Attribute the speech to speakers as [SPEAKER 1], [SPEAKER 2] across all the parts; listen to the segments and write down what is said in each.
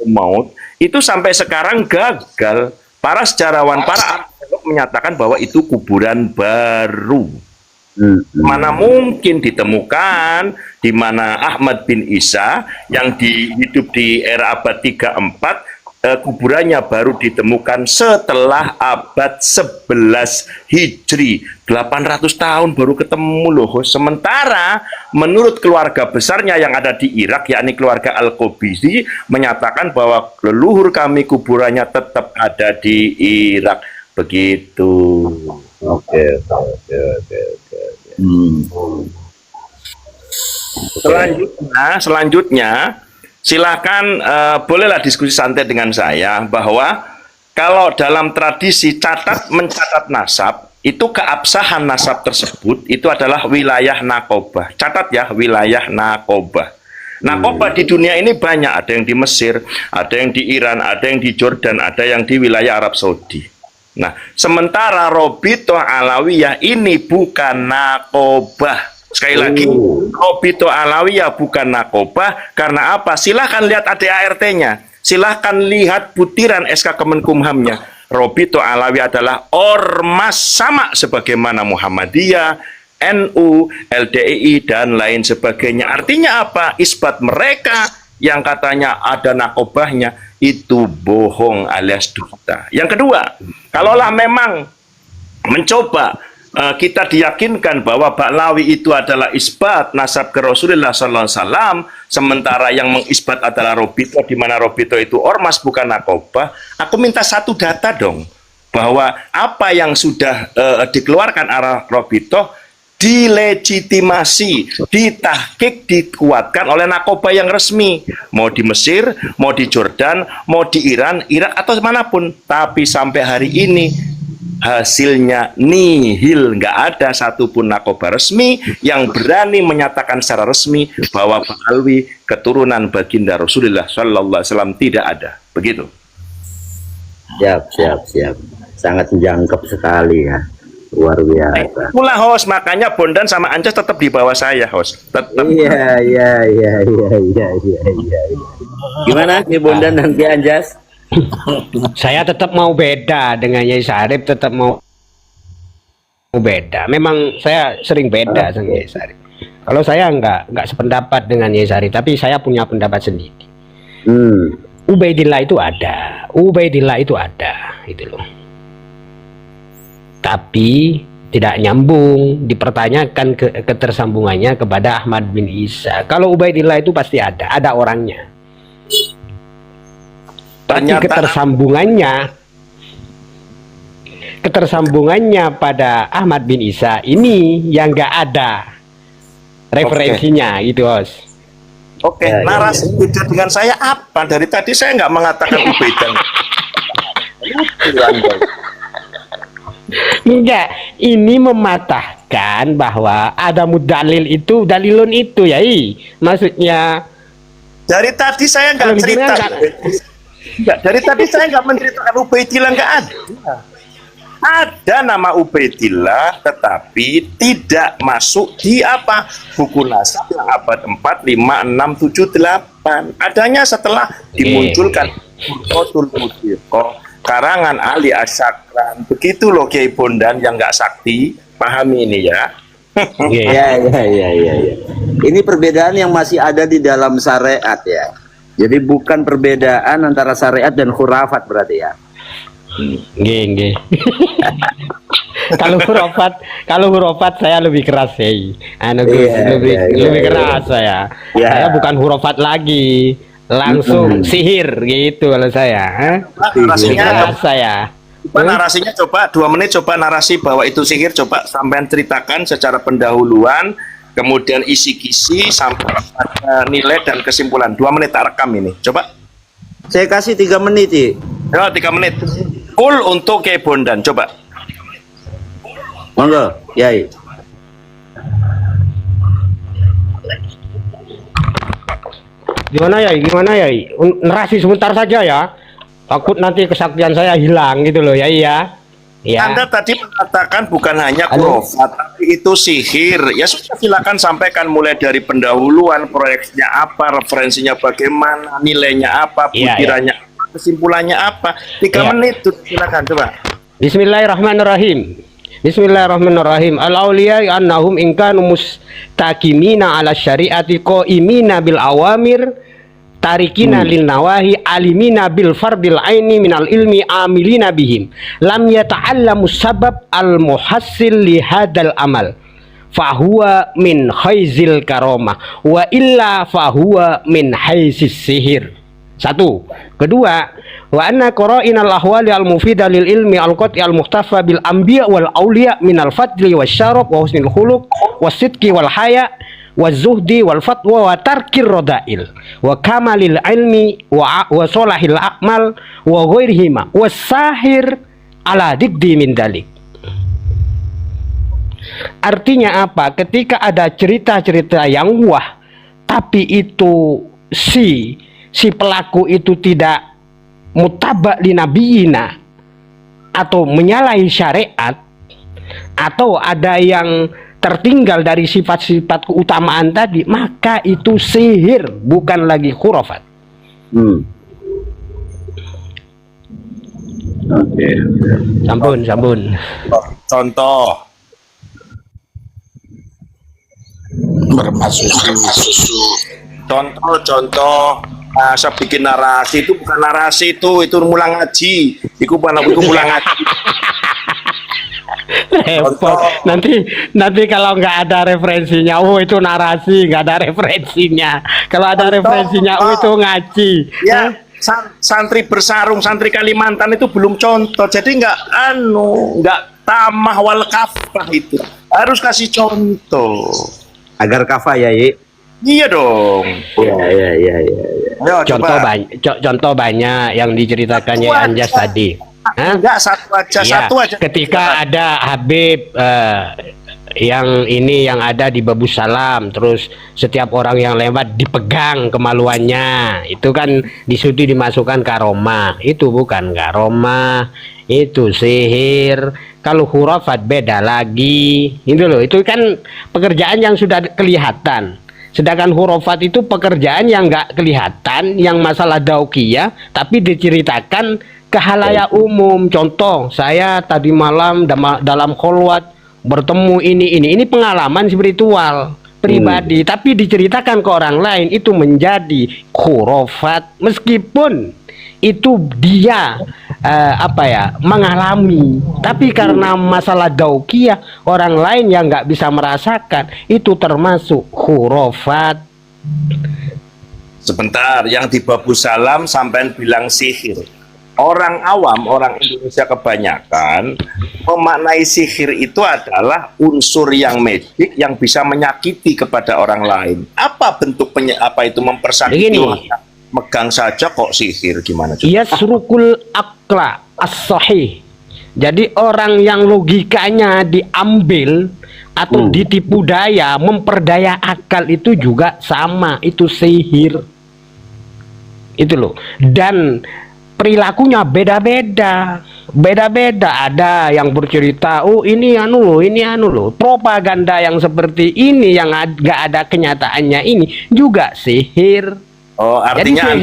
[SPEAKER 1] maut itu sampai sekarang gagal. Para sejarawan, para arkeolog menyatakan bahwa itu kuburan baru. Mana mungkin ditemukan di mana Ahmad bin Isa yang hidup di era abad 34, kuburannya baru ditemukan setelah abad 11 Hijri. 800 tahun baru ketemu loh. Sementara menurut keluarga besarnya yang ada di Irak, yakni keluarga Al-Qabisi, menyatakan bahwa leluhur kami kuburannya tetap ada di Irak. Begitu.
[SPEAKER 2] Oke.
[SPEAKER 1] Selanjutnya silakan bolehlah diskusi santai dengan saya bahwa kalau dalam tradisi mencatat nasab, itu keabsahan nasab tersebut itu adalah wilayah Naqobah. Catat ya, wilayah Naqobah. Naqobah di dunia ini banyak, ada yang di Mesir, ada yang di Iran, ada yang di Jordan, ada yang di wilayah Arab Saudi. Nah, sementara Robito Alawiyah ini bukan Naqobah. Sekali lagi, Robito Alawiyah bukan Naqobah. Karena apa? Silahkan lihat ADART-nya. Silahkan lihat butiran SK Kemenkumhamnya. Robito Alawiyah adalah ormas sama sebagaimana Muhammadiyah, NU, LDII, dan lain sebagainya. Artinya apa? Isbat mereka yang katanya ada Naqobahnya itu bohong alias dusta. Yang kedua, kalaulah memang mencoba kita diyakinkan bahwa Ba'lawi itu adalah isbat nasab ke Rasulullah SAW, sementara yang mengisbat adalah Robito, di mana Robito itu ormas bukan Naqobah. Aku minta satu data dong, bahwa apa yang sudah dikeluarkan arah Robito dilegitimasi, ditahkik, dikuatkan oleh Naqobah yang resmi, mau di Mesir, mau di Jordan, mau di Iran, Irak, atau manapun. Tapi sampai hari ini hasilnya nihil, nggak ada satupun Naqobah resmi yang berani menyatakan secara resmi bahwa Ba'alwi keturunan baginda Rasulullah Sallallahu Alaihi Wasallam, tidak ada. Begitu.
[SPEAKER 2] Siap. Sangat menjangkep sekali ya. Luar biasa.
[SPEAKER 1] Itulah host, makanya Bondan sama Anjas tetap di bawah saya, host. Tetap.
[SPEAKER 2] Iya. Gimana Ki Bondan dan Ki Anjas?
[SPEAKER 3] Saya tetap mau beda dengan Yai Sarip, tetap mau beda. Memang saya sering beda sama Yai Sarip. Kalau saya nggak sependapat dengan Yai Sarip, tapi saya punya pendapat sendiri. Ubaidillah itu ada, gitu loh. Tapi tidak nyambung, dipertanyakan ketersambungannya kepada Ahmad bin Isa. Kalau Ubaidillah itu pasti ada orangnya. Tapi ketersambungannya pada Ahmad bin Isa ini yang nggak ada referensinya, gitu, Bos.
[SPEAKER 1] Oke, narasi beda dengan saya apa? Dari tadi saya nggak mengatakan Ubaidillah.
[SPEAKER 3] Enggak, ini mematahkan bahwa ada mudalil itu, dalilun itu, ya. Maksudnya
[SPEAKER 1] dari tadi saya nggak cerita. Dari tadi saya nggak menceritakan Ubaidillah, nggak ada. Ada nama Ubaidillah, tetapi tidak masuk di apa? Buku nasab yang abad 4, 5, 6, 7, 8. Adanya setelah dimunculkan Qur'atul Mudiqah, karangan Ali Asyakran. Begitu loh Kiai Bondan yang nggak sakti, pahami ini ya.
[SPEAKER 2] Iya. Ini perbedaan yang masih ada di dalam syariat ya. Jadi bukan perbedaan antara syariat dan khurafat berarti ya.
[SPEAKER 3] Nggih. Kalau hurufat saya lebih keras sih. Lebih keras saya. Saya bukan hurufat lagi. Langsung sihir gitu kalau saya.
[SPEAKER 1] Narasinya coba 2 menit, coba narasi bahwa itu sihir, coba sampean ceritakan secara pendahuluan, kemudian isi kisi sampai nilai dan kesimpulan. 2 menit tak rekam ini, coba.
[SPEAKER 2] Saya kasih 3 menit sih.
[SPEAKER 1] 3 menit. Full untuk Kiai Bondan, coba.
[SPEAKER 2] Monggo, Yai.
[SPEAKER 3] Gimana ya? Narasi sebentar saja ya. Takut nanti kesaktian saya hilang gitu loh ya. Ya.
[SPEAKER 1] Anda tadi mengatakan bukan hanya khurafat, tapi itu sihir. Ya sudah, silakan sampaikan mulai dari pendahuluan, proyeknya apa, referensinya bagaimana, nilainya apa,
[SPEAKER 3] Iya,
[SPEAKER 1] butirannya apa, kesimpulannya apa. 3
[SPEAKER 3] Iya.
[SPEAKER 1] menit tuh, silakan coba.
[SPEAKER 3] Bismillahirrahmanirrahim. Bismillahirrahmanirrahim. Al-awliya annahum in kanu mustakimina ala syariati qaimina bil awamir tarikina lil nawahi alimina bil fardil aini minal ilmi amilina bihim lam yata'allamu sabab al muhassil li hadal amal fahuwa min haizil karomah wa illa fahuwa min haizis sihir. Satu. Kedua, wa anna qara'inal ahwali al mufida lil ilmi al qati al muhtafa bil anbiya wal auliya min al fadli wasyaraf wa husnil khuluq wasidqi wal haya wazuhdi wal fatwa wa tarkir rodail wa kamalil ilmi wa solahil akmal wa ghairihima wa sahir ala dikdi min dalik. Artinya apa? Ketika ada cerita-cerita yang wah, tapi itu si pelaku itu tidak mutabak li nabiyina atau menyalahi syariat, atau ada yang tertinggal dari sifat-sifat keutamaan tadi, maka itu sihir, bukan lagi khurafat.
[SPEAKER 2] Oke.
[SPEAKER 3] Sampun.
[SPEAKER 1] Contoh. Contoh. Saya bikin narasi itu bukan narasi itu mulang ngaji. Itu mulang ngaji.
[SPEAKER 3] Repot. Nanti kalau nggak ada referensinya, oh itu narasi, nggak ada referensinya. Kalau ada referensinya, oh itu ngaji.
[SPEAKER 1] Ya, santri bersarung, santri Kalimantan itu belum contoh. Jadi nggak tamah wal kafah itu. Harus kasih contoh.
[SPEAKER 2] Agar kafah ya,
[SPEAKER 1] Iya dong.
[SPEAKER 2] Iya.
[SPEAKER 1] Ayo,
[SPEAKER 3] Contoh banyak yang diceritakan Yai Anjas tadi.
[SPEAKER 1] Enggak, satu aja.
[SPEAKER 3] Ketika ada Habib yang ada di Babus Salam, terus setiap orang yang lewat dipegang kemaluannya, itu kan disuruh dimasukkan karomah. Itu bukan karomah, itu sihir. Kalau khurafat beda lagi. Itu loh, itu kan pekerjaan yang sudah kelihatan. Sedangkan khurafat itu pekerjaan yang nggak kelihatan, yang masalah daukiyah, tapi diceritakan ke halayak umum. Contoh, saya tadi malam dalam kholwat bertemu ini pengalaman spiritual pribadi, tapi diceritakan ke orang lain, itu menjadi khurafat meskipun itu dia mengalami, tapi karena masalah daukiyah orang lain yang nggak bisa merasakan, itu termasuk khurafat.
[SPEAKER 1] Sebentar, yang di Babus Salam sampai bilang sihir. Orang awam, orang Indonesia kebanyakan memaknai sihir itu adalah unsur yang magic yang bisa menyakiti kepada orang lain. Apa bentuk itu mempersakiti? Megang saja kok sihir, gimana?
[SPEAKER 3] Yasrukul akla as-sahih. Jadi orang yang logikanya diambil atau ditipu daya, memperdaya akal, itu juga sama, itu sihir. Itu loh. Dan perilakunya beda-beda. Ada yang bercerita, oh ini anu loh, propaganda yang seperti ini yang nggak ada kenyataannya, ini juga sihir.
[SPEAKER 1] Oh, artinya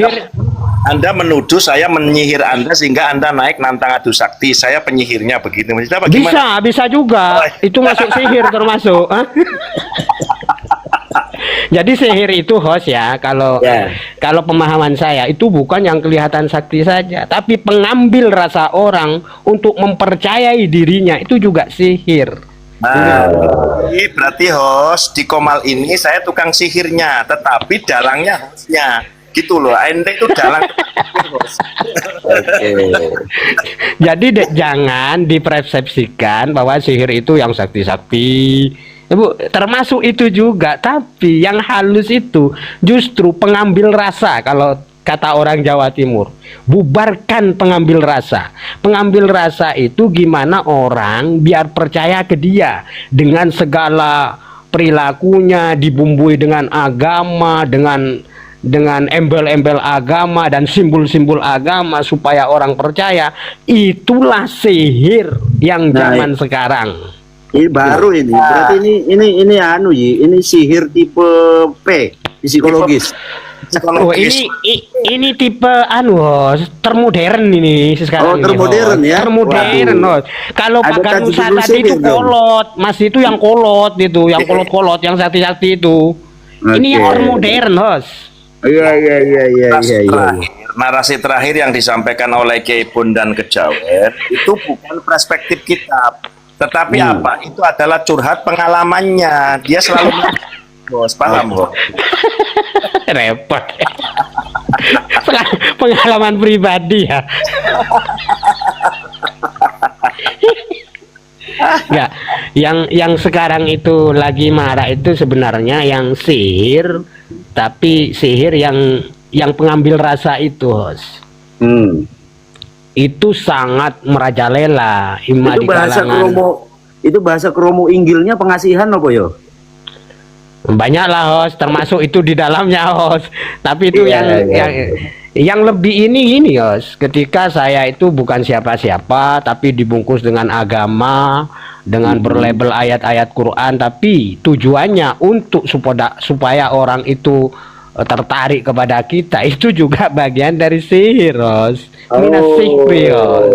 [SPEAKER 1] Anda menuduh saya menyihir Anda sehingga Anda naik nantang adu sakti. Saya penyihirnya begitu.
[SPEAKER 3] Bisa juga. Itu masuk sihir termasuk. Jadi sihir itu host ya, kalau pemahaman saya itu bukan yang kelihatan sakti saja, tapi pengambil rasa orang untuk mempercayai dirinya, itu juga sihir.
[SPEAKER 1] Berarti host di Komal ini saya tukang sihirnya, tetapi dalangnya hostnya, gitu loh. Ente itu dalang.
[SPEAKER 3] Jadi jangan dipersepsikan bahwa sihir itu yang sakti-sakti. Bu, termasuk itu juga, tapi yang halus itu justru pengambil rasa. Kalau kata orang Jawa Timur, bubarkan pengambil rasa. Pengambil rasa itu gimana orang biar percaya ke dia dengan segala perilakunya, dibumbui dengan agama, dengan dengan embel-embel agama dan simbol-simbol agama supaya orang percaya, itulah sihir yang
[SPEAKER 2] Nah,
[SPEAKER 3] zaman sekarang.
[SPEAKER 2] Ini baru ini. Berarti ini anu Yi, ini sihir tipe P, psikologis.
[SPEAKER 3] Oh,
[SPEAKER 1] Psikologis.
[SPEAKER 3] ini tipe anu Hos, termodern ini sekarang.
[SPEAKER 2] Oh, termodern
[SPEAKER 3] ini, Hos.
[SPEAKER 2] ya?
[SPEAKER 3] Termodern,
[SPEAKER 2] Waduh.
[SPEAKER 3] Hos. Kalau
[SPEAKER 2] Ada
[SPEAKER 3] Pak Ganusa
[SPEAKER 2] kaji
[SPEAKER 3] tadi itu
[SPEAKER 2] sihir dong.
[SPEAKER 3] kolot, Mas itu yang kolot itu, yang kolot-kolot, yang sakti-sakti itu. Ini yang
[SPEAKER 2] Oke.
[SPEAKER 3] orang modern, Hos.
[SPEAKER 2] Iya.
[SPEAKER 1] Narasi terakhir yang disampaikan oleh Kiai Bondan Kejawen itu bukan perspektif kitab, tetapi apa? Itu adalah curhat pengalamannya. Dia selalu bos, paham bos?
[SPEAKER 3] Repot. Pengalaman pribadi ya. Enggak, yang sekarang itu lagi marah itu sebenarnya yang sihir, tapi sihir yang pengambil rasa itu, Hos. Itu sangat merajalela ima di kalangan.
[SPEAKER 2] Itu bahasa kromo inggilnya pengasihan apa yo?
[SPEAKER 3] Banyak lah, Hos, termasuk itu di dalamnya, Hos. Tapi itu yang lebih ini, Hos. Ketika saya itu bukan siapa-siapa, tapi dibungkus dengan agama, dengan berlabel ayat-ayat Quran, tapi tujuannya untuk supaya orang itu tertarik kepada kita, itu juga bagian dari sihir, Hos. Minas sihri, Hos.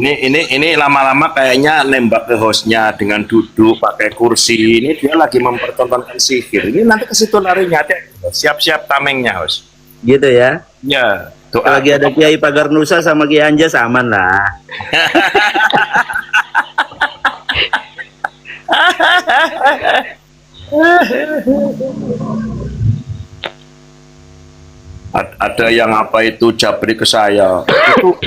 [SPEAKER 1] Ini lama-lama kayaknya nembak ke hostnya dengan duduk pakai kursi. Ini dia lagi mempertontonkan sihir. Ini nanti ke situ larinya. Siap-siap tamengnya, host.
[SPEAKER 2] Gitu ya.
[SPEAKER 1] Ya,
[SPEAKER 2] Kalau lagi ada Kiai Pagar Nusa sama Kiai Anjas aman lah.
[SPEAKER 1] Ada yang apa itu jabri ke saya. Itu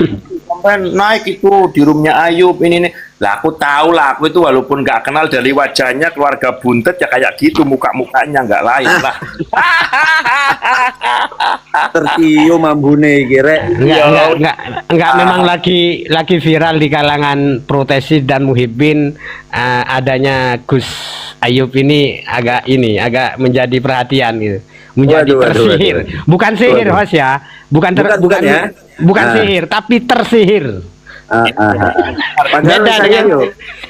[SPEAKER 1] sampai naik itu di roomnya Ayub ini nih. Lah aku tahu lah, aku itu walaupun nggak kenal dari wajahnya, keluarga buntet ya kayak gitu, muka-mukanya nggak lain lah.
[SPEAKER 2] Tercium ambune kira.
[SPEAKER 3] Enggak, memang lagi viral di kalangan protesis dan muhibbin, adanya Gus Ayub ini agak menjadi perhatian gitu. Menjadi tersihir. Bukan sihir, Hos ya. Bukan sihir, tapi tersihir.
[SPEAKER 2] Padahal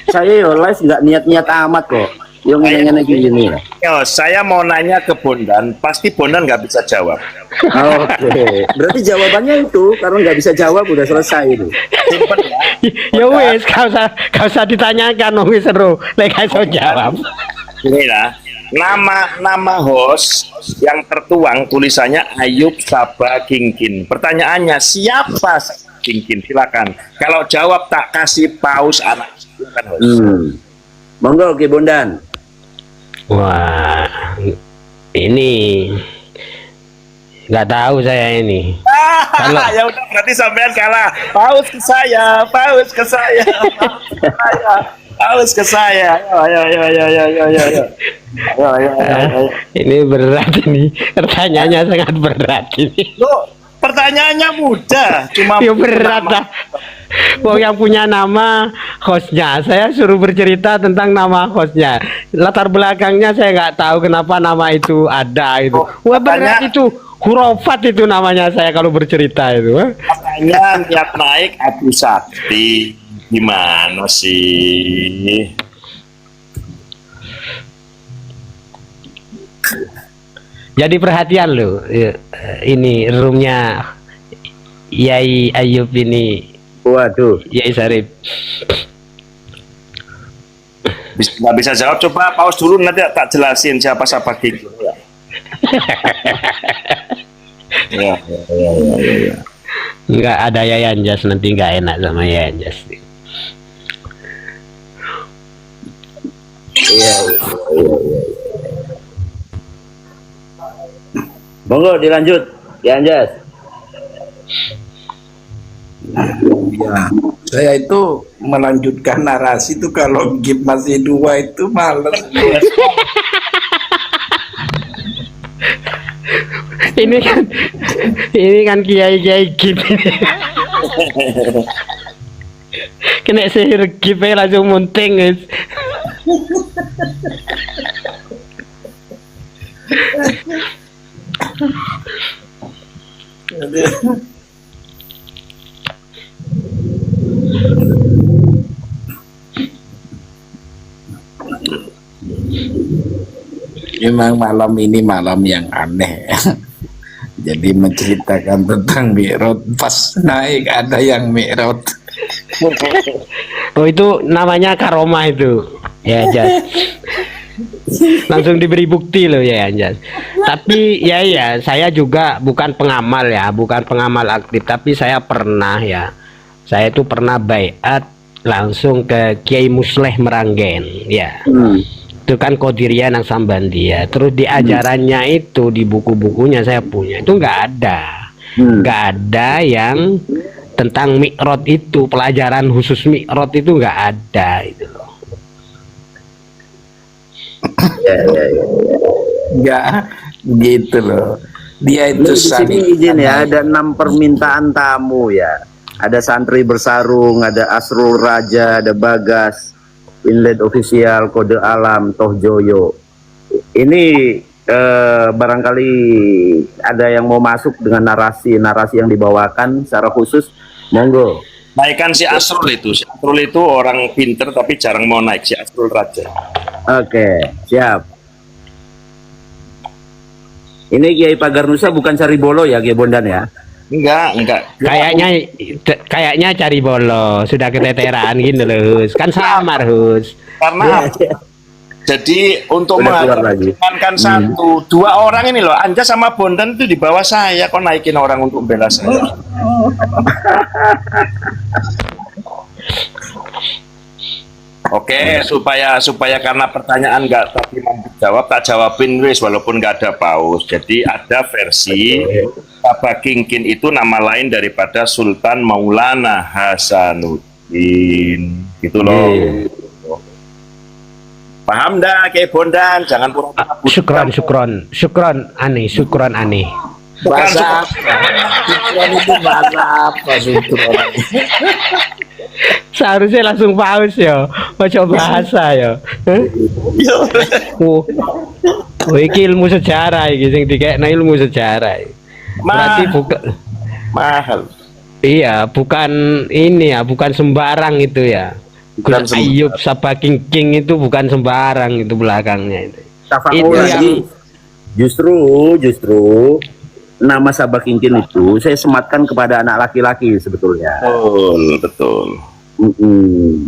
[SPEAKER 2] saya live nggak niat-niat amat kok. Yang ngene-ngene gini.
[SPEAKER 1] Yo, saya mau nanya ke Bondan, pasti Bondan nggak bisa jawab.
[SPEAKER 2] Oke. Berarti jawabannya itu karena nggak bisa jawab udah selesai itu.
[SPEAKER 1] Simpen ya.
[SPEAKER 3] Ya wes, kau usah ditanyakan, wes seru. Lek iso jawab.
[SPEAKER 1] Ini lah. Nama host yang tertuang tulisannya Ayub Sabah Kingkin. Pertanyaannya siapa Kingkin? Silakan. Kalau jawab tak kasih paus anak. Silakan host.
[SPEAKER 2] Monggo Ki Bondan.
[SPEAKER 3] Wah, ini nggak tahu saya ini.
[SPEAKER 1] Kalau ya udah berarti sampean kalah. Paus ke saya, paus ke saya. Paus ke saya. Ayo.
[SPEAKER 3] Ini berat ini. Pertanyaannya sangat berat ini.
[SPEAKER 1] Loh, pertanyaannya mudah, cuma
[SPEAKER 3] Ya berat lah. Wong yang punya nama hostnya, saya suruh bercerita tentang nama hostnya. Latar belakangnya saya nggak tahu kenapa nama itu ada itu. Wah berat itu. Hurufat itu namanya saya kalau bercerita itu.
[SPEAKER 1] Makanya tiap naik Abu Sakti. Gimana sih?
[SPEAKER 3] Jadi perhatian lo, ini roomnya Yai Ayub ini.
[SPEAKER 2] Waduh.
[SPEAKER 3] Yai Sarip.
[SPEAKER 1] Nggak bisa jawab, coba pause dulu nanti tak jelasin siapa gitu ya. Ya.
[SPEAKER 3] Nggak ada Yai Anjas, nanti nggak enak sama Yai Anjas.
[SPEAKER 2] Iya. Monggo dilanjut, Ki Anjas.
[SPEAKER 4] Ya, saya itu melanjutkan narasi itu kalau Gip masih 2 itu males.
[SPEAKER 3] ini kan kiai Gip ini. Kena sihir Gip langsung munting guys.
[SPEAKER 4] Memang malam ini malam yang aneh. Jadi menceritakan tentang Mi'raj, pas naik ada yang Mi'raj.
[SPEAKER 3] Oh itu namanya karomah itu ya Jas. Langsung diberi bukti loh ya Jas. Tapi ya saya juga bukan pengamal ya, bukan pengamal aktif, tapi saya pernah ya, saya itu pernah baiat langsung ke Kiai Musleh Meranggen ya. Itu kan Qadiriyah nang Sambandi ya. Terus di ajarannya itu, di buku-bukunya saya punya itu nggak ada yang tentang Mi'raj itu, pelajaran khusus Mi'raj itu nggak ada itu loh.
[SPEAKER 2] Ya.
[SPEAKER 4] Enggak gitu loh. Dia
[SPEAKER 2] Ini
[SPEAKER 4] itu
[SPEAKER 2] di sini izin ya, ada 6 permintaan tamu ya. Ada Santri Bersarung, ada Asrul Raja, ada Bagas, Inlet Official, Kode Alam, Toh Joyo. Ini barangkali ada yang mau masuk dengan narasi yang dibawakan secara khusus, monggo.
[SPEAKER 1] Naikkan si Asrul itu. Si Asrul itu orang pinter tapi jarang mau naik, si Asrul Raja.
[SPEAKER 2] Oke, siap. Ini Kiai Pagar Nusa bukan Caribolo ya, Kiai Bondan ya?
[SPEAKER 1] Enggak.
[SPEAKER 3] Kayaknya cari bolo, sudah keteteran gitu loh Hus. Kan samar Hus.
[SPEAKER 1] Karena jadi untuk
[SPEAKER 2] Udah keluar lagi.
[SPEAKER 1] mengamankan dua orang ini loh, Anja sama Bondan itu di bawah saya, kok naikin orang untuk bela saya. Oke, supaya karena pertanyaan nggak tadi mampu jawab, tak jawabin wis walaupun nggak ada paus. Jadi ada versi Baba Kingkin itu nama lain daripada Sultan Maulana Hasanuddin, gitu loh. Paham dah, kayak Bondan, jangan pura-pura
[SPEAKER 3] Syukron aneh.
[SPEAKER 4] bahasa apa? Sutron itu bahasa apa Sutron?
[SPEAKER 3] Seharusnya langsung paus ya, baca bahasa ya. Oh, iki ilmu sejarah iki sing dikekno ilmu sejarah. Berarti bukan
[SPEAKER 1] mahal.
[SPEAKER 3] iya, bukan ini ya, bukan sembarang itu ya.
[SPEAKER 1] Bukan
[SPEAKER 3] Gus Ayub Sabah King itu bukan sembarang itu belakangnya itu.
[SPEAKER 2] Tafakul
[SPEAKER 3] Itu
[SPEAKER 2] lagi. Justru nama Sabah Kingkin itu saya sematkan kepada anak laki-laki sebetulnya.
[SPEAKER 1] Betul.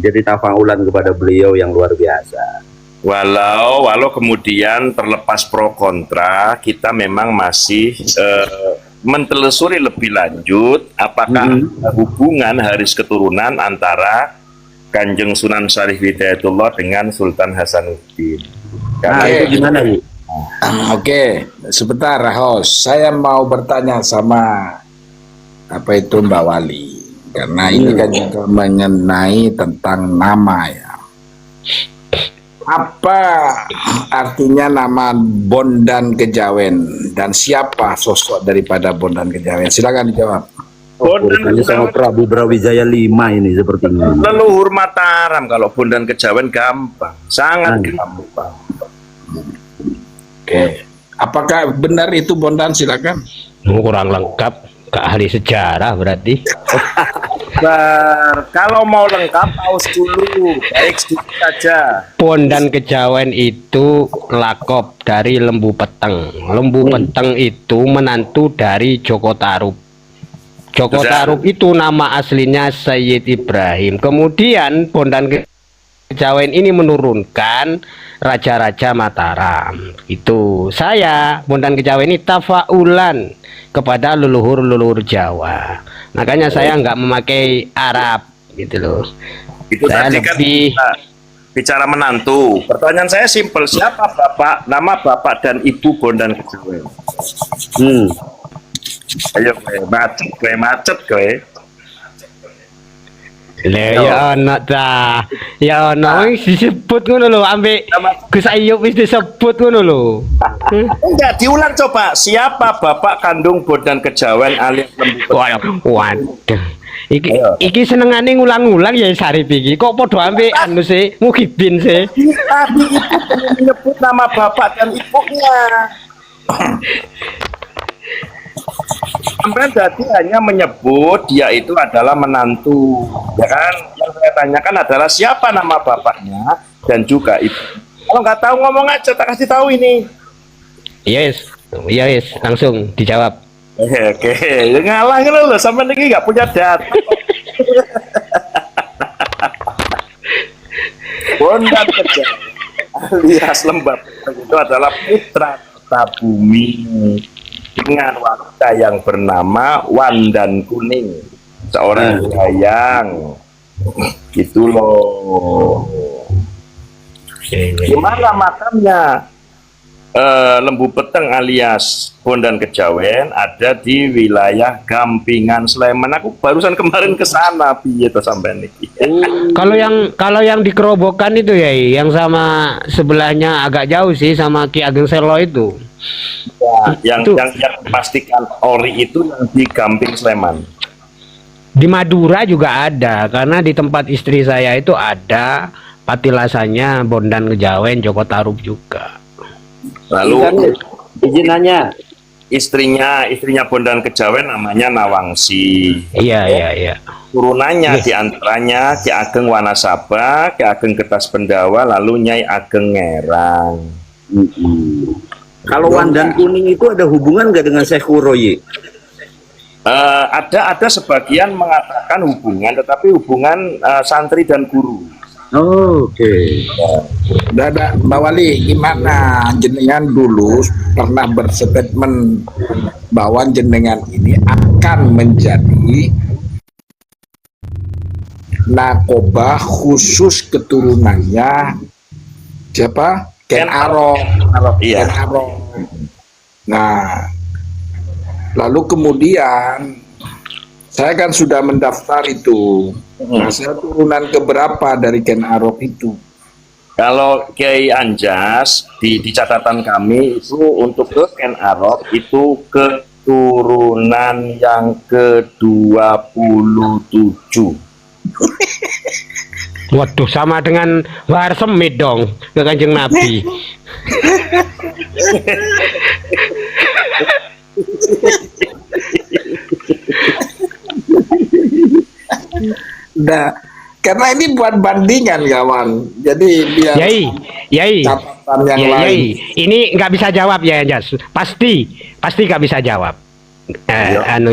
[SPEAKER 2] Jadi tafaulan kepada beliau yang luar biasa.
[SPEAKER 1] Walau kemudian terlepas pro kontra, kita memang masih mentelusuri lebih lanjut apakah ada hubungan haris keturunan antara Kanjeng Sunan Syarif Hidayatullah dengan Sultan Hasanuddin.
[SPEAKER 2] Nah, itu gimana Bu?
[SPEAKER 4] Oke, sebentar host. Saya mau bertanya sama apa itu Mbak Wali. Karena ini kan juga mengenai tentang nama ya. Apa artinya nama Bondan Kejawen dan siapa sosok daripada Bondan Kejawen? Silakan dijawab.
[SPEAKER 1] Bondan
[SPEAKER 2] Tanya sama Prabu Brawijaya 5 ini sepertinya.
[SPEAKER 1] leluhur Mataram, kalau Bondan Kejawen gampang, sangat gampang.
[SPEAKER 4] Oke. Apakah benar itu Bondan? Silakan.
[SPEAKER 3] Kurang lengkap, ke ahli sejarah berarti.
[SPEAKER 1] Kalau mau lengkap paus dulu, baik sedikit saja.
[SPEAKER 3] Bondan Kejawen itu lakop dari Lembu Peteng. Lembu Peteng itu menantu dari Joko Tarub. Joko Tarub itu nama aslinya Sayyid Ibrahim. Kemudian Bondan Kejawen ini menurunkan raja-raja Mataram. Itu saya Bondan Kejawen ini tafaulan kepada leluhur-leluhur Jawa. Makanya saya nggak memakai Arab gitu loh.
[SPEAKER 1] Itu
[SPEAKER 3] Saya
[SPEAKER 1] tadi kan
[SPEAKER 3] lebih
[SPEAKER 1] kita bicara menantu. Pertanyaan saya simpel, siapa bapak, nama bapak dan ibu Bondan Kejawen? Ayo macet gue.
[SPEAKER 3] ya anak ta. Ya anak wis disebut ngono lho ambek Gus Ayub wis disebut ngono lho.
[SPEAKER 1] Enggak, diulang coba. Siapa bapak kandung Bondan Kejawen alias Lembu Peteng?
[SPEAKER 3] Waduh. Iki senengane ngulang-ulang ya Sarip iki. Kok padha ambek anu sih Muhibin sih.
[SPEAKER 1] Tadi itu belum menyebut nama bapak dan ibunya. Sampai tadi hanya menyebut dia itu adalah menantu, ya kan? Yang saya tanyakan adalah siapa nama bapaknya dan juga ibu. Kalau nggak tahu ngomong aja, tak kasih tahu ini.
[SPEAKER 3] Yes, yes, langsung dijawab.
[SPEAKER 1] Oke, ya ngalah gitu loh, sampai ini nggak punya data. Bondan Kejawen alias Lembah itu adalah putra Kertabumi dengan wanita yang bernama Wandan Kuning, seorang dayang. Gitu loh. Gimana makamnya? Lembu Peteng alias Bondan Kejawen ada di wilayah Gampingan Sleman. Aku barusan kemarin ke sana piye to sampean iki.
[SPEAKER 3] Kalau yang di Kerobokan itu ya, yang sama sebelahnya agak jauh sih sama Ki Ageng Selo itu.
[SPEAKER 1] Ya, yang pastikan ori itu yang di Gamping Sleman.
[SPEAKER 3] Di Madura juga ada, karena di tempat istri saya itu ada patilasannya Bondan Kejawen, Joko Tarub juga.
[SPEAKER 1] Lalu
[SPEAKER 2] izin nanya,
[SPEAKER 1] istrinya Bondan Kejawen namanya Nawangsi.
[SPEAKER 3] Iya.
[SPEAKER 1] Turunannya diantaranya Ki Ageng Wanasaba, Ki Ageng Kertas Pendawa, lalu Nyai Ageng Ngerang.
[SPEAKER 2] kalau Wandan Kuning itu ada hubungan nggak dengan Syekh Kuroye?
[SPEAKER 1] Ada sebagian mengatakan hubungan, tetapi hubungan santri dan guru.
[SPEAKER 2] Oke.
[SPEAKER 4] Udah, Mbak Wali, gimana jenengan dulu pernah berstatement bahwa jenengan ini akan menjadi nakoba khusus keturunannya siapa? Ken Arok.
[SPEAKER 1] Iya.
[SPEAKER 4] Ken Arok. Nah, lalu kemudian saya kan sudah mendaftar itu. Nah, saya turunan keberapa dari Ken Arok itu?
[SPEAKER 1] Kalau Kiai Anjas di catatan kami itu untuk ke Ken Arok itu keturunan yang ke-27.
[SPEAKER 3] Waduh, sama dengan Bahar Semit dong, ke Kanjeng Nabi.
[SPEAKER 4] Nah, karena ini buat bandingan kawan, jadi biar
[SPEAKER 3] Yai,
[SPEAKER 4] catatan yang lain.
[SPEAKER 3] Yai, ini nggak bisa jawab ya, Jas. Pasti nggak bisa jawab.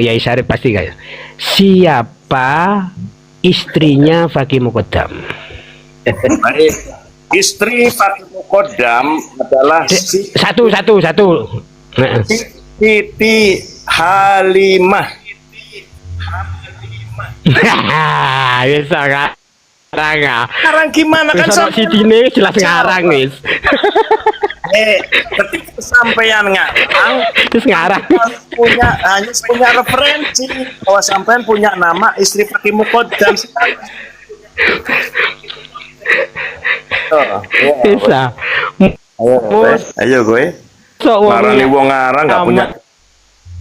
[SPEAKER 3] Yai Syarif pasti nggak. Siapa istrinya Fakih Mukodam?
[SPEAKER 1] Baik. Istri Fakih Mukodam adalah
[SPEAKER 3] Satu.
[SPEAKER 1] Siti Halimah.
[SPEAKER 3] Bisa nggak?
[SPEAKER 1] Sekarang gimana kan
[SPEAKER 3] Siti ini jelas ngarang nih.
[SPEAKER 1] Ketika sampean ngarang,
[SPEAKER 3] Terus ngarang.
[SPEAKER 1] hanya punya referensi bahwa sampean punya nama istri Fakih Mukodam.
[SPEAKER 3] Bisa.
[SPEAKER 1] Ayo gue. Marani wong ngarang nggak punya.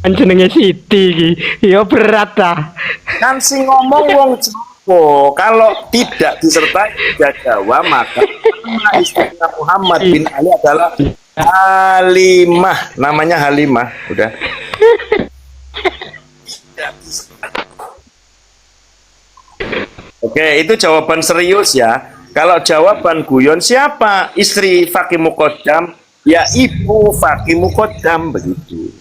[SPEAKER 3] Jenenge Siti iki. Ya berat ah.
[SPEAKER 1] Kan si ngomong wong Jawa, kalau tidak disertai tiga Jawa maka nama istrinya Muhammad bin Ali adalah Halimah, namanya Halimah, udah. Oke, itu jawaban serius ya. Kalau jawaban guyon, siapa istri Fakih Mukodam? Ya ibu Fakih Mukodam, begitu.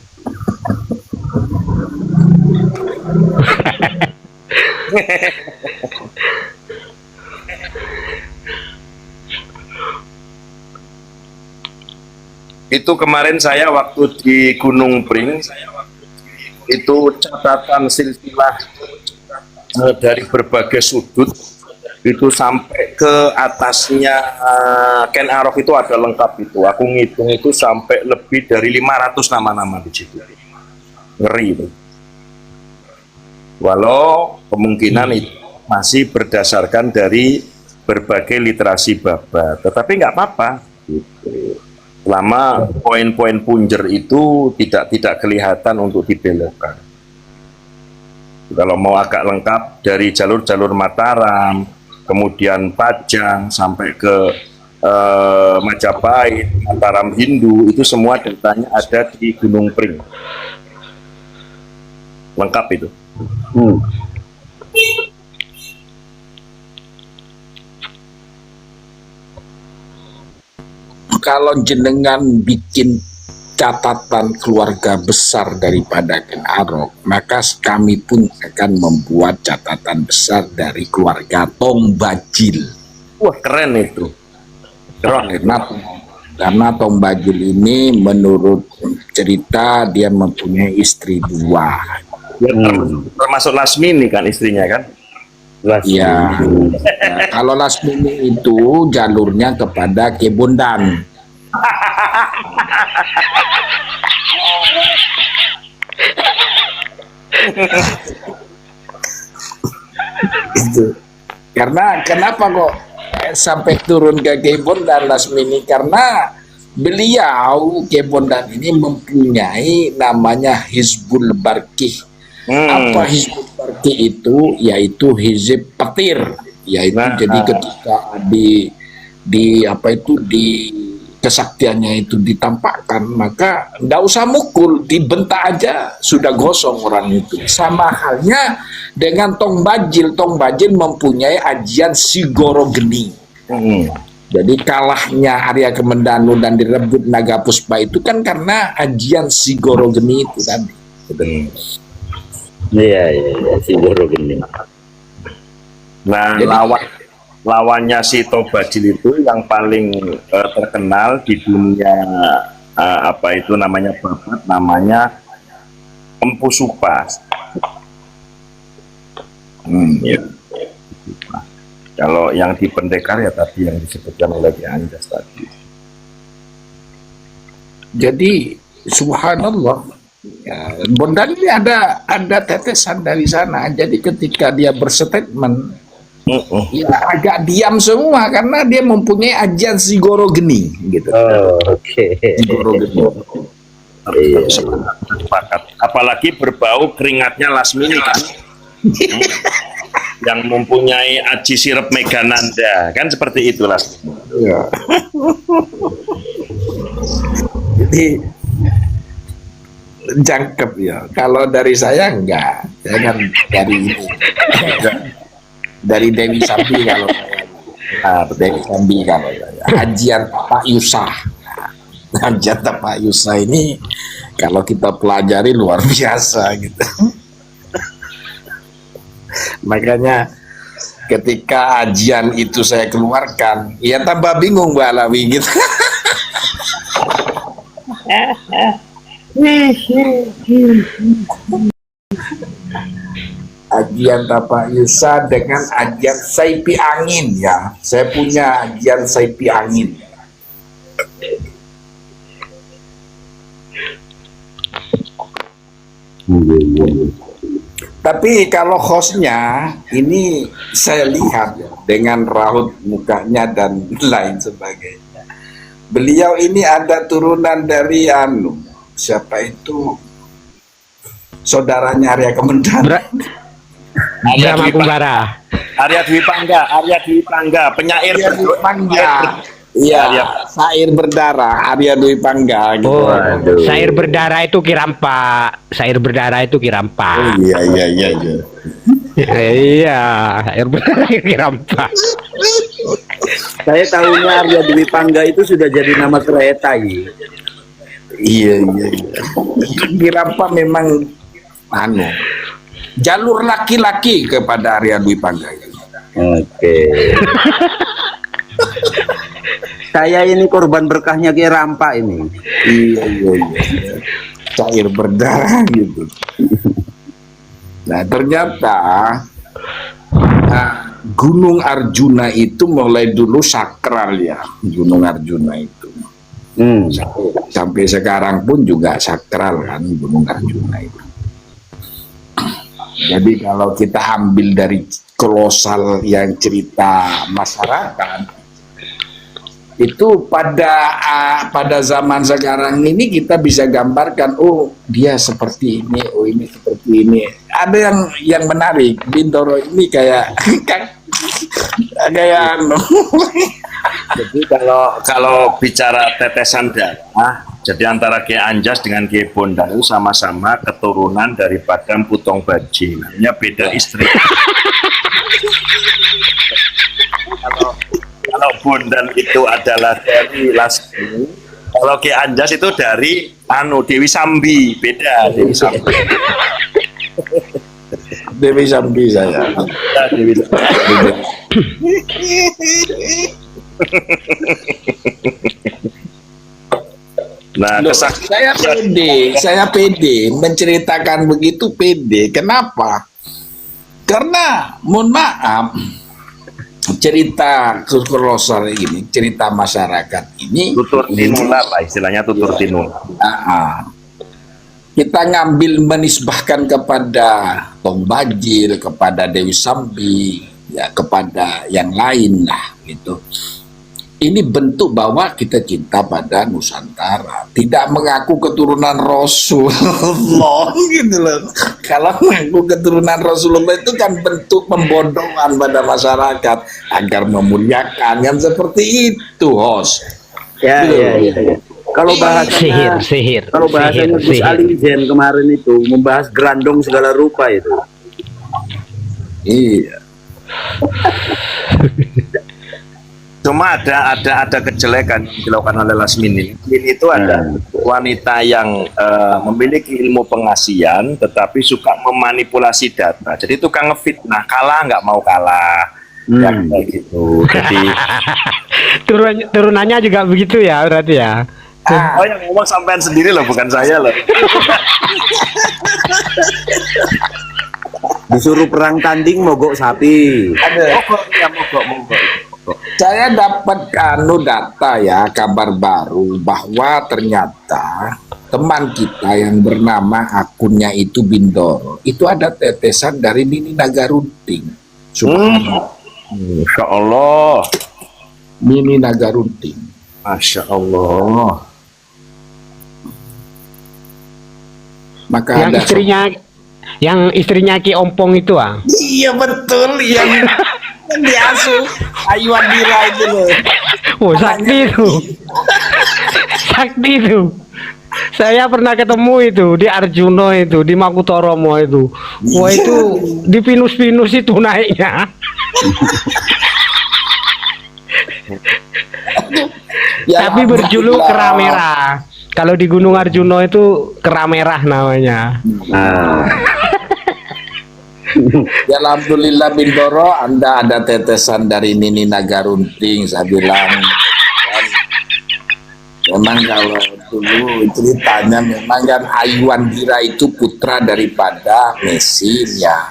[SPEAKER 1] Itu kemarin saya waktu di Gunung Pring, itu catatan silsilah dari berbagai sudut itu sampai ke atasnya Ken Arok itu ada lengkap itu. Aku ngitung itu sampai lebih dari 500 nama-nama di situ. Ngeri itu. Walau kemungkinan itu masih berdasarkan dari berbagai literasi babat, tetapi nggak apa-apa. Gitu. Selama poin-poin punjer itu tidak kelihatan untuk dibelokkan. Kalau mau agak lengkap dari jalur-jalur Mataram, kemudian Pajang sampai ke Majapahit, Mataram Hindu, itu semua datanya ada di Gunung Pring. lengkap itu.
[SPEAKER 2] Hmm.
[SPEAKER 4] Kalau jenengan bikin catatan keluarga besar daripada Ken Arok, maka kami pun akan membuat catatan besar dari keluarga Tong Bajil.
[SPEAKER 1] Wah, keren itu. Keren itu.
[SPEAKER 4] Karena Tong Bajil ini menurut cerita dia mempunyai istri 2.
[SPEAKER 1] Ya, termasuk Lasmini kan istrinya kan?
[SPEAKER 4] Ya, kalau Lasmini itu jalurnya kepada Kebondan. Itu. Karena kenapa kok sampai turun ke Kebondan Lasmini? Karena beliau Kebondan ini mempunyai namanya Hizbul Barkih. Apa Hizbul Barkih itu? Yaitu hizib petir, yaitu jadi ketika di apa itu di kesaktiannya itu ditampakkan, maka nggak usah mukul, dibentak aja sudah gosong orang itu. Sama halnya dengan Tong Bajil. Tong Bajil mempunyai ajian Sigoro Geni. Jadi kalahnya Arya Kemendanu dan direbut Naga Puspa itu kan karena ajian Sigoro Geni itu tadi.
[SPEAKER 2] Iya, Sigoro Geni.
[SPEAKER 1] Nah,
[SPEAKER 4] Jadi,
[SPEAKER 1] lawannya si Tobajil itu yang paling terkenal di dunia apa itu namanya babat, namanya Empu Supa. Ya. Kalau yang di pendekar ya tadi yang disebutkan oleh Ki Anjas tadi.
[SPEAKER 4] jadi subhanallah, ya, Bondan ini ada tetesan dari sana. Jadi ketika dia berstatement, ya agak diam semua karena dia mempunyai ajian Sigoro Geni gitu.
[SPEAKER 2] Oke.
[SPEAKER 4] Sigoro Geni.
[SPEAKER 1] Sepakat. Apalagi berbau keringatnya Lasmini kan. Yang mempunyai aji sirep Megananda kan seperti itu Lasmini.
[SPEAKER 4] Ya. Jadi jangkep ya. Kalau dari saya enggak, saya kan dari ini. Dari Dewi Sambi kalau Dewi Sambi kalau ajian Pak Yusah. Ajian Pak Yusah ini kalau kita pelajari luar biasa gitu. Makanya ketika ajian itu saya keluarkan, ya tambah bingung Mbak Alawi gitu. Ajian Tapak Yusa dengan ajian Saipi Angin ya. Saya punya ajian Saipi Angin. Tapi kalau hostnya ini saya lihat ya, dengan raut mukanya dan lain sebagainya. Beliau ini ada turunan dari siapa itu saudaranya Arya Kemendanu.
[SPEAKER 3] Arya Kumbara.
[SPEAKER 1] Arya Dwi Pangga, penyair
[SPEAKER 4] Arya Dwi Pangga. Iya, sair berdarah Arya Dwi Pangga gitu.
[SPEAKER 3] Oh, sair berdarah itu Kirampa. Sair berdarah itu Kirampa.
[SPEAKER 4] Iya.
[SPEAKER 3] Iya, sair berdarah Kirampa.
[SPEAKER 2] Saya tahunya Arya Dwi Pangga itu sudah jadi nama kereta ya.
[SPEAKER 4] Iya. Kirampa memang jalur laki-laki kepada Arya Dwi Pangga.
[SPEAKER 2] Oke. Saya ini korban berkahnya Ki Rampa ini.
[SPEAKER 4] Iya. Cair berdarah gitu. Nah ternyata Gunung Arjuna itu mulai dulu sakral ya. Gunung Arjuna itu. Sampai sekarang pun juga sakral kan Gunung Arjuna itu. Jadi kalau kita ambil dari kolosal yang cerita masyarakat, itu pada zaman sekarang ini kita bisa gambarkan, oh dia seperti ini, oh ini seperti ini. Ada yang menarik, Bintoro ini kayak
[SPEAKER 1] Jadi kalau bicara tetesan darah, jadi antara Ki Anjas dengan Ki Bondan itu sama-sama keturunan daripada Putong Baji. Namanya beda istri. kalau Bondan itu adalah dari Lasmi, kalau Ki Anjas itu dari Dewi Sambi, beda Dewi Sambi.
[SPEAKER 4] Dewi Sambi saya.
[SPEAKER 1] Dewi Sambi. Nah,
[SPEAKER 4] Loh, saya pede menceritakan begitu pede. Kenapa? Karena mohon maaf, cerita Kurosor ini, cerita masyarakat ini
[SPEAKER 1] tutur tinula lah istilahnya, tutur tinula.
[SPEAKER 4] Kita ngambil menisbahkan kepada Tong Bajil, kepada Dewi Sambi, ya kepada yang lain lah gitu. Ini bentuk bahwa kita cinta pada Nusantara, tidak mengaku keturunan Rasulullah gitu loh. Kalau mengaku keturunan Rasulullah itu kan bentuk pembodohan pada masyarakat agar memuliakan, kan seperti itu, host.
[SPEAKER 2] Ya. Kalau bahasanya
[SPEAKER 3] sihir.
[SPEAKER 2] Kalau bahasanya Gus Ali Zen kemarin itu membahas gerandong segala rupa itu.
[SPEAKER 4] Iya.
[SPEAKER 1] Cuma ada kejelekan yang dilakukan oleh Lasmini. Ini itu ada wanita yang memiliki ilmu pengasian, tetapi suka memanipulasi data. Jadi tukang ngefitnah, kalah nggak mau kalah, ya kayak gitu. Jadi
[SPEAKER 3] Turunannya juga begitu ya berarti ya.
[SPEAKER 1] oh yang ngomong sampean sendiri loh, bukan saya loh.
[SPEAKER 2] Disuruh perang tanding mogok sapi.
[SPEAKER 1] Mogok.
[SPEAKER 4] Saya dapat data ya, kabar baru bahwa ternyata teman kita yang bernama akunnya itu Bindoro itu ada tetesan dari Nini Nagarunting. Subhanallah.
[SPEAKER 1] Masya Allah.
[SPEAKER 4] Nini Nagarunting.
[SPEAKER 1] Masya Allah.
[SPEAKER 4] Maka ada
[SPEAKER 3] yang istrinya Ki Ompong itu
[SPEAKER 4] Iya betul, yang diasuh Ayuan Dira itu loh.
[SPEAKER 3] Oh, sakti itu. Sakti itu. Saya pernah ketemu itu di Arjuno itu, di Makutoromo itu. Wah, itu di pinus-pinus itu naiknya.
[SPEAKER 4] Ya,
[SPEAKER 3] Tapi berjuluk
[SPEAKER 4] alhamdulillah.
[SPEAKER 3] kera merah. Kalau di Gunung Arjuno itu kera merah namanya.
[SPEAKER 4] Ya alhamdulillah Bindoro, Anda ada tetesan dari Nini Nagarunting. Saya bilang memang kalau dulu ceritanya memang kan Ayuan Dira itu putra daripada Mesin ya.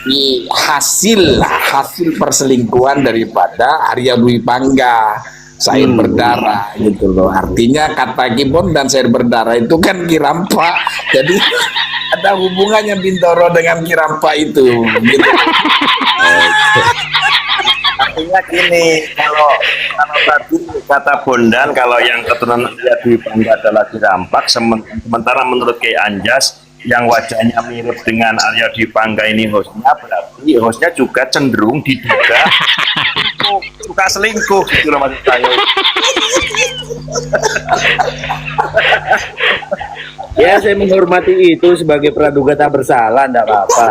[SPEAKER 4] Ini hasil perselingkuhan daripada Arya Dwi Pangga, Sair berdarah gitu loh. Artinya kata Kibon dan Sair berdarah itu kan Kirampa. Jadi ada hubungannya Bintoro dengan Kirampa itu gitu.
[SPEAKER 1] Artinya gini, kalau tadi kata Bondan, kalau yang keturunan Arya Dwi Pangga adalah Kirampak, sementara menurut Ki Anjas yang wajahnya mirip dengan Arya Dwi Pangga ini hostnya, berarti hostnya juga cenderung diduga suka selingkuh gitu loh maksud saya.
[SPEAKER 2] Ya, saya menghormati itu sebagai praduga tak bersalah, enggak apa-apa.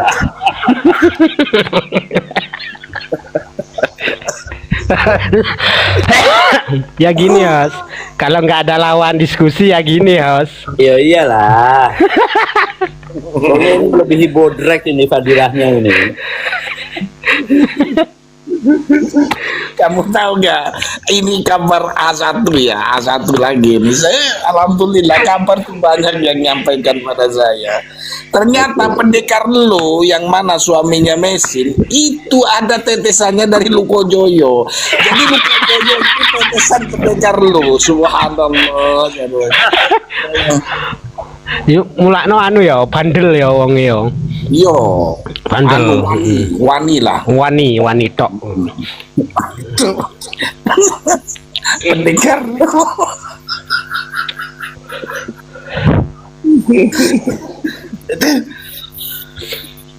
[SPEAKER 3] Ya gini, Hos. Kalau nggak ada lawan diskusi ya gini, Hos.
[SPEAKER 2] Ya iyalah. Ini lebih bodrek ini fadilahnya ini.
[SPEAKER 4] Kamu tahu nggak, ini kabar A1 ya, A1 lagi nih. Saya alhamdulillah kabar tuh banyak yang nyampaikan pada saya. Ternyata pendekar lo yang mana suaminya Mesin itu ada tetesannya dari Lukojoyo. Jadi Lukojoyo itu tetesan pendekar lo. Subhanallah.
[SPEAKER 3] Yuk mulakno anu ya, bandel ya wong yo.
[SPEAKER 4] Yo,
[SPEAKER 3] Bandel.
[SPEAKER 4] wani lah.
[SPEAKER 3] Wani tok.
[SPEAKER 4] Pendekar lo.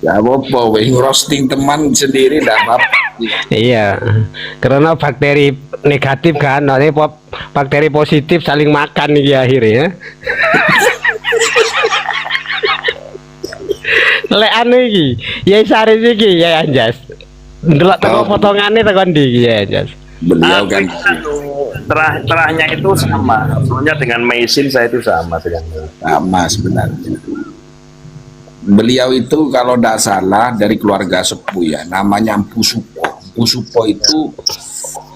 [SPEAKER 4] Ya apa, weh roasting teman sendiri dah apa.
[SPEAKER 3] Iya, karena bakteri negatif kan, nanti bakteri positif saling makan nih akhirnya. Lek anu iki, ya Sari iki ya Anjas. Ndelok teko potongane teko ndi iki ya Anjas.
[SPEAKER 4] Beliau kan
[SPEAKER 1] Terahnya itu sama, sebenarnya dengan Meisin saya itu sama dengan
[SPEAKER 4] sama sebenarnya. Beliau itu kalau tidak salah dari keluarga sepuh ya, namanya Empu Supo. Empu Supo itu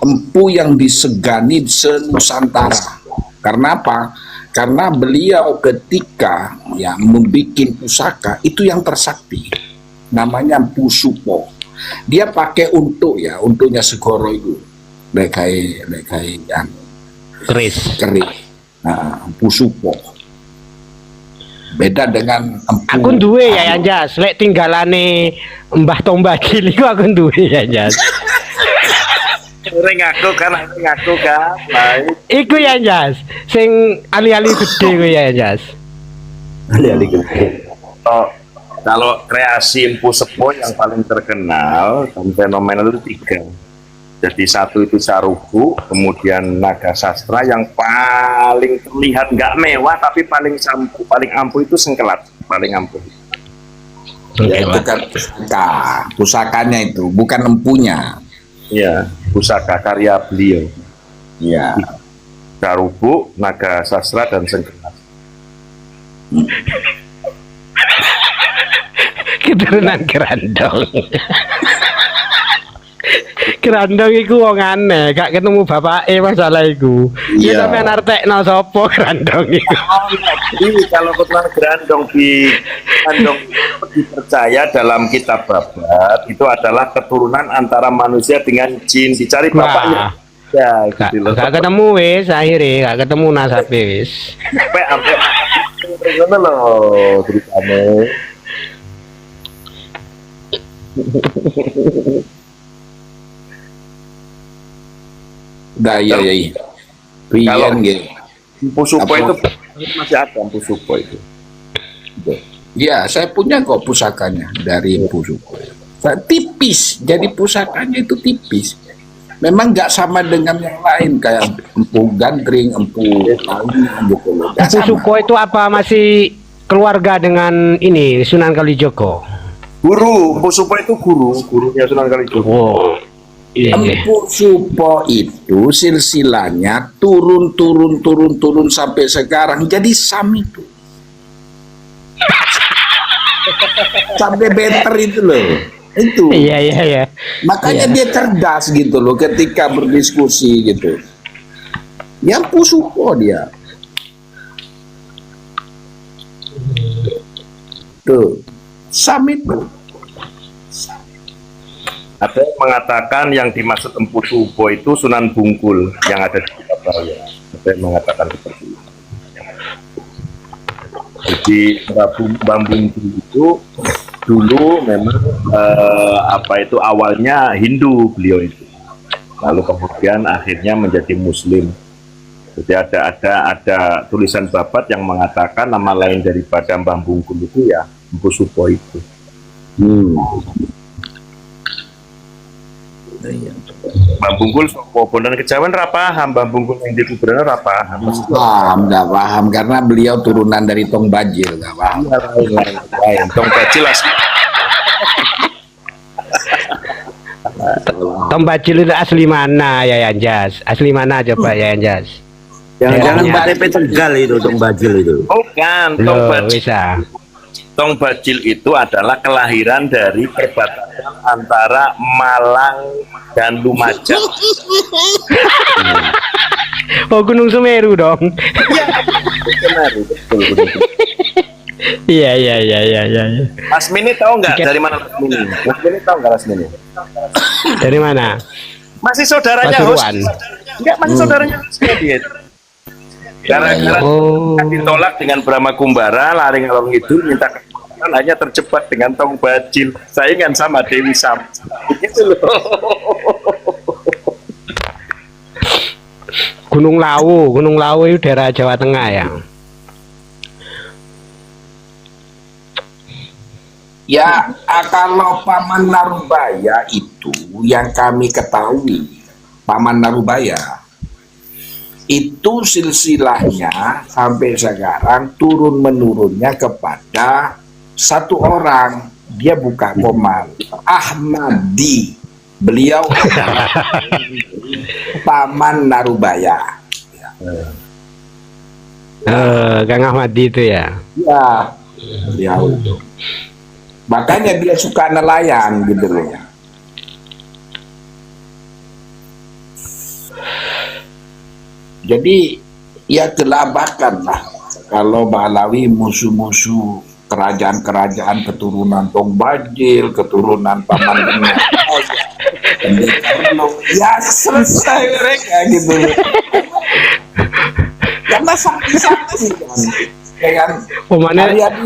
[SPEAKER 4] empu yang disegani se-Nusantara. Karena apa? Karena beliau ketika ya membuat pusaka itu yang tersakti, namanya Empu Supo. Dia pakai untuknya Segoro itu, lekai yang
[SPEAKER 3] Keris.
[SPEAKER 4] Nah, Empu Supo. Beda dengan empu.
[SPEAKER 3] Aku duwe ya Anjas, lek tinggalane Mbah Tombakil iku aku duwe ya Anjas.
[SPEAKER 1] ngaku kan. Baik.
[SPEAKER 3] Iku ya Anjas, sing ali-ali gede ku ya Anjas.
[SPEAKER 2] Ali-ali gede.
[SPEAKER 1] Kalau kreasi Empu Sepo yang paling terkenal dan fenomenal itu 3. Jadi satu itu Saruhu, kemudian Naga Sastra yang paling terlihat nggak mewah tapi paling ampuh itu Sengkelat, paling ampuh.
[SPEAKER 4] Ya, itu kan pusakanya itu, bukan empunya.
[SPEAKER 1] Iya, pusaka karya beliau.
[SPEAKER 4] Iya.
[SPEAKER 1] Saruhu, Naga Sastra dan Sengkelat.
[SPEAKER 3] Keturunan Kerandong. Kerandong iku wong aneh, gak ketemu bapake masalah iku. Ya
[SPEAKER 1] Iya.
[SPEAKER 3] sampean artekno sapa Kerandong iku.
[SPEAKER 1] Jadi kalau keturunan Gerandong dipercaya dalam kitab Babat itu adalah keturunan antara manusia dengan jin. Dicari bapaknya. Ya,
[SPEAKER 3] Gak,
[SPEAKER 1] gitu loh.
[SPEAKER 3] gak ketemu wis akhirnya, gak ketemu nasabe wis.
[SPEAKER 1] Sampai ngono loh ceritanya.
[SPEAKER 4] Udah iya.
[SPEAKER 1] Kalau-
[SPEAKER 4] Pian gitu.
[SPEAKER 1] Empu Supo
[SPEAKER 4] Apa?
[SPEAKER 1] itu masih ada Empu Supo itu.
[SPEAKER 4] Iya, saya punya kok pusakanya dari Empu Supo. Tipis, jadi pusakanya itu tipis. Memang nggak sama dengan yang lain kayak Empu Gandring, Empu lain gitu loh. Nggak
[SPEAKER 3] Empu
[SPEAKER 4] sama.
[SPEAKER 3] Suko itu apa masih keluarga dengan ini Sunan Kalijogo?
[SPEAKER 1] Guru, Empu Supo itu gurunya Sunan Kalijogo.
[SPEAKER 3] Oh. Iya.
[SPEAKER 4] Empu Supo itu silsilahnya turun sampai sekarang jadi Sam itu. Sampai better itu loh. Itu.
[SPEAKER 3] Iya.
[SPEAKER 4] Makanya dia cerdas gitu loh ketika berdiskusi gitu. Yang Empu Supo dia. Tuh. Sam itu.
[SPEAKER 1] Ada yang mengatakan yang dimaksud Empu Supo itu Sunan Bungkul yang ada di Surabaya. Ada yang mengatakan seperti itu. Jadi Bambung itu dulu memang awalnya Hindu beliau itu. Lalu kemudian akhirnya menjadi Muslim. Jadi ada tulisan Babat yang mengatakan nama lain daripada Mbah Bungkul itu ya Empu Supo itu. Mbah Bungkul sopo bonden kejawen ra paham, Mbah Bungkul yang di kuburan ra paham.
[SPEAKER 4] Nggak paham karena beliau turunan dari Tong Bajil, nggak paham.
[SPEAKER 1] Lain Tong Bajil asli.
[SPEAKER 3] Tom Bajil itu asli mana ya Anjas? Asli mana coba ya Anjas?
[SPEAKER 2] Jangan-jangan
[SPEAKER 3] Ya,
[SPEAKER 2] Mbak Repe Tegal itu Tong Bajil itu.
[SPEAKER 1] Bukan, Tong
[SPEAKER 3] Loh,
[SPEAKER 1] Bajil.
[SPEAKER 3] bisa.
[SPEAKER 1] Tong Bajil itu adalah kelahiran dari perbatasan antara Malang dan Lumajang.
[SPEAKER 3] Oh, Gunung Semeru dong.
[SPEAKER 1] Benar, betul.
[SPEAKER 3] Iya.
[SPEAKER 1] Lasmini tahu nggak dari mana Lasmini? Lasmini tahu nggak Lasmini?
[SPEAKER 3] Dari mana?
[SPEAKER 1] Masih saudaranya
[SPEAKER 3] Pasuruan.
[SPEAKER 1] Enggak, masih saudaranya dia. Gara-gara
[SPEAKER 3] Oh.
[SPEAKER 1] ditolak dengan Brahma Kumbara, lari ngalor ngidul minta kekuatan, hanya terjebak dengan Tong Bajil. Saingan sama Dewi Sam. Begitu loh.
[SPEAKER 3] Gunung Lawu itu daerah Jawa Tengah ya.
[SPEAKER 4] Ya, kalau Paman Narubaya itu yang kami ketahui, Paman Narubaya itu silsilahnya sampai sekarang turun menurunnya kepada satu orang, dia buka koman, Ahmadi, beliau adalah Paman Narubaya.
[SPEAKER 3] Kang Ahmadi itu ya.
[SPEAKER 4] Ya, beliau itu. Makanya dia suka nelayan gitu loh. Jadi ya kelabakan lah kalau Balawi musuh-musuh kerajaan-kerajaan keturunan Tong Bajil, keturunan Paman Bengal, ya selesai mereka gitu loh. Karena sakti-sakti kan.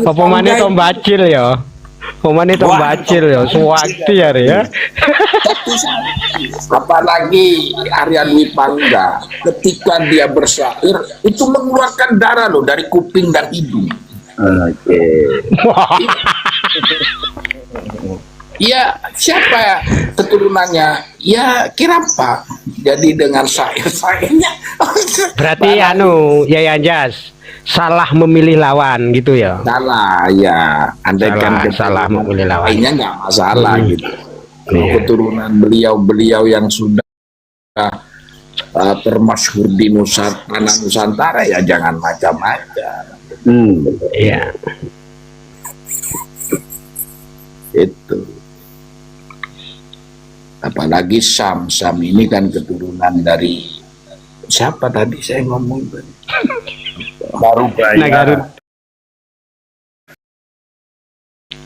[SPEAKER 3] Pemane Tom Bacil ya. Pemane Tom Bacil ya, suwakti ya.
[SPEAKER 4] Apalagi Arya Dwi Pangga ketika dia bersair itu mengeluarkan darah loh dari kuping dan hidung.
[SPEAKER 2] Oke.
[SPEAKER 4] Ya siapa keturunannya? Ya Kirapa. Jadi dengan sair-sairnya.
[SPEAKER 3] Berarti ya Anjas salah memilih lawan gitu ya.
[SPEAKER 4] Salah ya. Andaikan
[SPEAKER 3] salah memilih lawan.
[SPEAKER 4] Lainnya nggak masalah gitu. Keturunan beliau-beliau yang sudah termasyhur di tanah Nusantara ya jangan macam-macam.
[SPEAKER 3] Iya.
[SPEAKER 4] Itu. Apalagi Sam ini kan keturunan dari siapa tadi saya ngomong tadi?
[SPEAKER 1] Narubaya.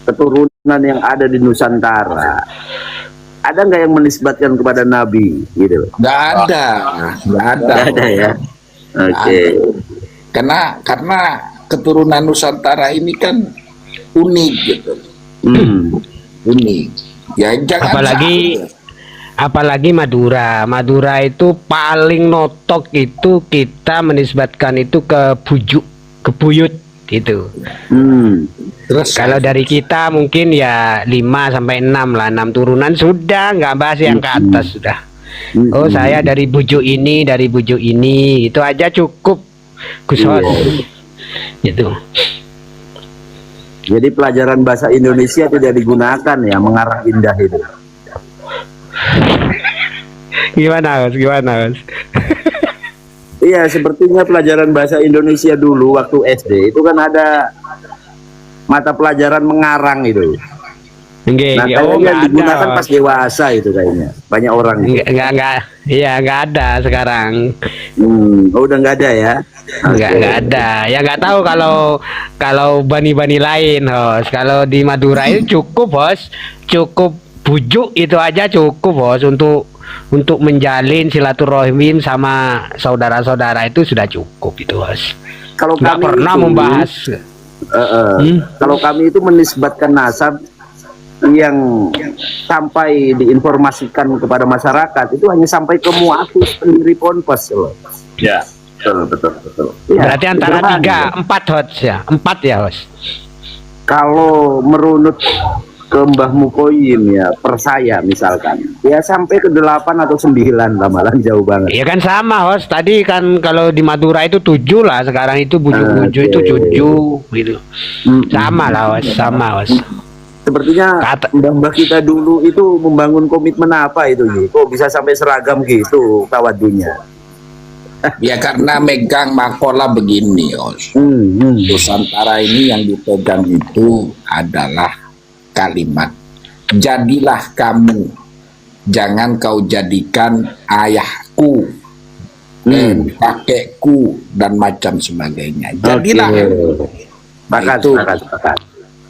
[SPEAKER 2] Keturunan yang ada di Nusantara, ada nggak yang menisbatkan kepada Nabi gitu?
[SPEAKER 4] Nggak ada.
[SPEAKER 2] Nggak ada ya. Oke.
[SPEAKER 4] Karena keturunan Nusantara ini kan unik gitu. Unik. Ya jangan
[SPEAKER 3] apalagi Madura itu paling notok itu kita menisbatkan itu ke buyut gitu.
[SPEAKER 4] Terus
[SPEAKER 3] Kalau dari kita mungkin ya 5 sampai 6 lah, 6 turunan sudah, nggak bahas yang ke atas sudah. Oh saya dari bujuk ini itu aja cukup Gus Hos. Gitu.
[SPEAKER 2] Jadi pelajaran bahasa Indonesia tidak digunakan ya, mengarang indah itu.
[SPEAKER 3] Gimana Mas?
[SPEAKER 2] Iya, sepertinya pelajaran bahasa Indonesia dulu waktu SD itu kan ada mata pelajaran mengarang itu. Nah, kayaknya yang digunakan pas dewasa itu kayaknya. Banyak orang.
[SPEAKER 3] Nggak ada sekarang.
[SPEAKER 2] Oh, udah nggak ada ya?
[SPEAKER 3] Nggak ada. Ya nggak tahu kalau bani-bani lain, Hos. Kalau di Madura itu cukup, Hos. Cukup bujuk itu aja cukup, Hos, untuk menjalin silaturahim sama saudara-saudara itu sudah cukup itu, Hos.
[SPEAKER 2] Kalau
[SPEAKER 3] nggak
[SPEAKER 2] kami
[SPEAKER 3] pernah
[SPEAKER 2] itu,
[SPEAKER 3] membahas.
[SPEAKER 2] Kalau kami itu menisbatkan nasab yang sampai diinformasikan kepada masyarakat itu hanya sampai ke muafis pendiri ponpes loh.
[SPEAKER 1] Ya.
[SPEAKER 2] Betul. Ya,
[SPEAKER 3] Berarti antara 3, 4 Hos ya. 4 ya, Hos.
[SPEAKER 2] Kalau merunut ke Mbah Mukoyim ya, per saya misalkan, ya sampai ke 8 atau 9 lah, malah jauh banget.
[SPEAKER 3] Iya kan sama, Hos. Tadi kan kalau di Madura itu 7 lah, sekarang itu bujuk-bujuk itu 7 gitu. Sama lah, Hos. Sama, Hos.
[SPEAKER 2] Sepertinya mbah kita dulu itu membangun komitmen apa itu, kok bisa sampai seragam gitu tawadunya?
[SPEAKER 4] ya karena megang makola begini, Os. Nusantara ini yang dipegang itu adalah kalimat jadilah kamu, jangan kau jadikan ayahku, kakekku dan macam sebagainya. Jadilah
[SPEAKER 2] Bakat.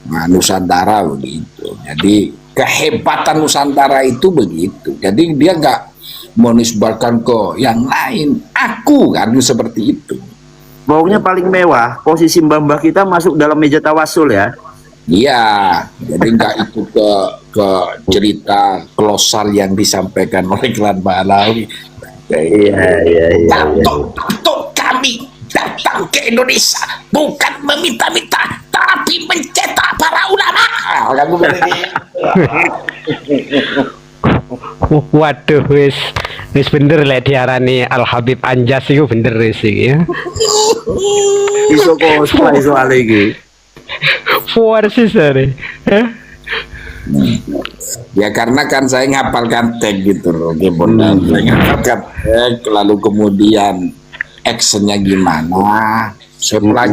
[SPEAKER 4] Nah, Nusantara begitu. Jadi kehebatan Nusantara itu begitu. Jadi dia nggak menisbatkan ke yang lain. Aku kan seperti itu.
[SPEAKER 2] Pokoknya paling mewah, posisi mbah-mbah kita masuk dalam meja tawasul ya.
[SPEAKER 4] Iya, jadi nggak ikut ke cerita kolosal yang disampaikan oleh klan Balawi.
[SPEAKER 2] Iya.
[SPEAKER 4] Tato kami datang ke Indonesia bukan meminta-minta tapi mencetak para ulama kan Aku berarti
[SPEAKER 3] Waduh, wis bener lah diarani Al Habib Anjas itu bener sih ya.
[SPEAKER 2] Iso cosplay soal iki.
[SPEAKER 3] Forsis sare.
[SPEAKER 4] ya karena kan saya ngapalkan tag gitu loh, Bondan. Saya ngapalkan tag, lalu kemudian actionnya gimana, saya pelajari